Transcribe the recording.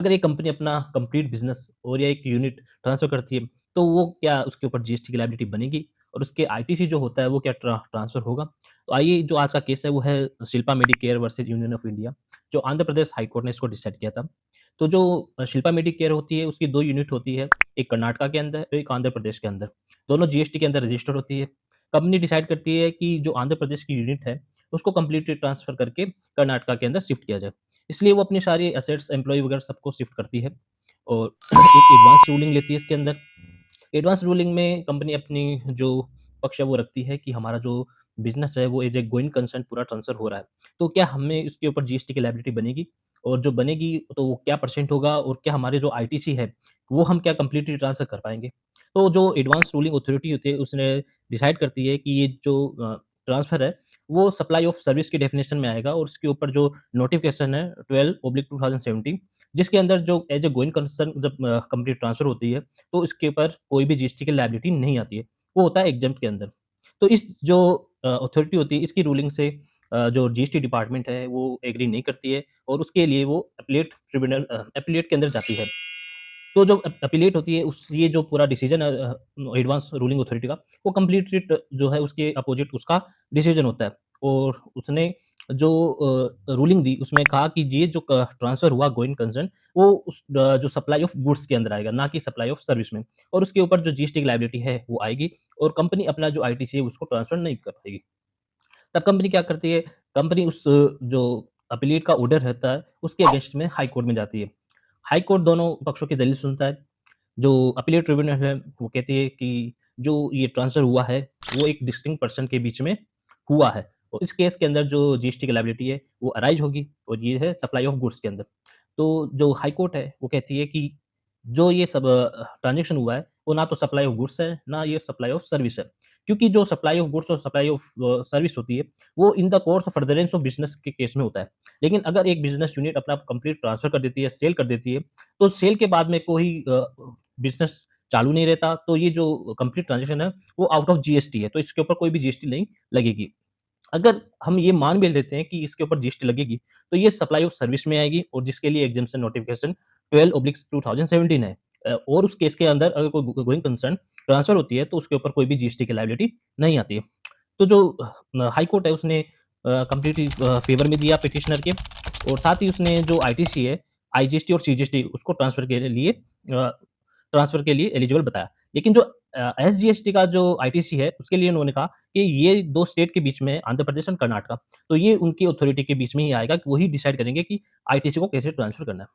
अगर एक कंपनी अपना कंप्लीट बिज़नेस और या एक यूनिट ट्रांसफ़र करती है, तो वो क्या उसके ऊपर जीएसटी की लायबिलिटी बनेगी? और उसके आईटीसी जो होता है, वो क्या ट्रांसफ़र होगा? तो आइए जो आज का केस है, वो है Shilpa Medicare versus union of India, जो आंध्र प्रदेश हाई कोर्ट ने इसको डिसाइड किया था। तो जो शिल्पा मेडिकेयर होती है, उसकी 2 यूनिट होती है, एक कर्नाटका के अंदर, एक आंध्र प्रदेश के अंदर। दोनों जीएसटी के अंदर रजिस्टर होती है। कंपनी डिसाइड करती है कि जो आंध्र प्रदेश की यूनिट है, उसको कंप्लीटली ट्रांसफ़र करके कर्नाटका के अंदर शिफ्ट किया जाए। इसलिए वो अपनी सारी एसेट्स, एम्प्लॉयी वगैरह सबको शिफ्ट करती है और एक एडवांस रूलिंग लेती है इसके अंदर। एडवांस रूलिंग में कंपनी अपनी जो पक्ष है वो रखती है कि हमारा जो बिज़नेस है वो एज़ ए गोइंग कंसर्न पूरा ट्रांसफ़र हो रहा है। तो क्या हमें इसके ऊपर जीएसटी की लायबिलिटी बनेगी? और जो बनेगी तो वो क्या परसेंट होगा और क्या हमारे जो आईटीसी है, वो हम क्या कंप्लीटली ट्रांसफ़र कर पाएँगे? तो जो एडवांस रूलिंग अथॉरिटी होती है उसने डिसाइड करती है कि ये जो ट्रांसफ़र है वो सप्लाई ऑफ सर्विस की डेफिनिशन में आएगा और उसके ऊपर जो नोटिफ़िकेशन है 12/2017 जिसके अंदर जो एज़ ए गोइंग कंसर्न जब कंपनी ट्रांसफ़र होती है, तो इसके ऊपर कोई भी जीएसटी की लायबिलिटी नहीं आती है। वो होता है एग्ज़ेम्प्ट के अंदर। तो इस जो अथॉरिटी होती है इसकी रूलिंग से जो जीएसटी डिपार्टमेंट है वो एग्री नहीं करती है और उसके लिए वो एपीलेट के अंदर जाती है। तो जो अपीलेट होती है उस ये जो पूरा डिसीजन है एडवांस रूलिंग अथॉरिटी का, वो कंप्लीटली जो है उसके अपोज़िट उसका डिसीजन होता है और उसने जो रूलिंग दी उसमें कहा कि ये जो ट्रांसफ़र हुआ गोइंग कंसर्न वो उस जो सप्लाई ऑफ गुड्स के अंदर आएगा, ना कि सप्लाई ऑफ सर्विस में और उसके ऊपर जो जीएसटी की लायबिलिटी है वो आएगी और कंपनी अपना जो आईटीसी है उसको ट्रांसफ़र नहीं कर पाएगी। तब कंपनी क्या करती है, कंपनी उस जो अपीलेट का ऑर्डर रहता है, उसके अगेंस्ट में हाई कोर्ट में जाती है। हाई कोर्ट दोनों पक्षों की दलील सुनता है। जो अपीलेट ट्रिब्यूनल है, वो कहती है कि जो ये ट्रांसफ़र हुआ है, वो एक डिस्टिंक्ट पर्सन के बीच में हुआ है और इस केस के अंदर जो जीएसटी की लायबिलिटी है, वो अराइज़ होगी और ये है सप्लाई ऑफ गुड्स के अंदर। तो जो हाई कोर्ट है, वो कहती है कि जो ये सब ट्रांज़ैक्शन हुआ है, वो ना तो सप्लाई ऑफ गुड्स है, ना ये सप्लाई ऑफ सर्विस है। क्योंकि जो सप्लाई ऑफ गुड्स और सप्लाई ऑफ सर्विस होती है, वो in the course of furtherance of business के केस में होता है। लेकिन अगर एक बिज़नेस यूनिट अपना कंप्लीट ट्रांसफ़र कर देती है, सेल कर देती है, तो सेल के बाद में कोई बिज़नेस चालू नहीं रहता, तो ये जो कंप्लीट ट्रांज़ैक्शन है, वो आउट ऑफ जीएसटी है, तो इसके ऊपर कोई भी जीएसटी नहीं लगेगी। अगर हम ये मान भी लेते हैं कि इसके ऊपर जीएसटी लगेगी, तो ये सप्लाई ऑफ सर्विस में आएगी और जिसके लिए एग्जम्पशन नोटिफ़िकेशन 12/2017 है। और उस केस के अंदर अगर कोई गोइंग कंसर्न ट्रांसफर होती है, तो उसके ऊपर कोई भी जीएसटी की लायबिलिटी नहीं आती है। तो जो हाई कोर्ट है उसने कंप्लीटली फ़ेवर में दिया पिटिशनर के और साथ ही उसने जो आईटीसी है, आईजीएसटी और सीजीएसटी उसको ट्रांसफर के लिए एलिजिबल बताया। लेकिन जो एसजीएसटी का जो आईटीसी है, उसके लिए उन्होंने कहा कि ये 2 स्टेट के बीच में आंध्र प्रदेश और कर्नाटका, तो ये उनकी अथॉरिटी के बीच में ही आएगा कि वही डिसाइड करेंगे कि आईटीसी को कैसे ट्रांसफर करना है।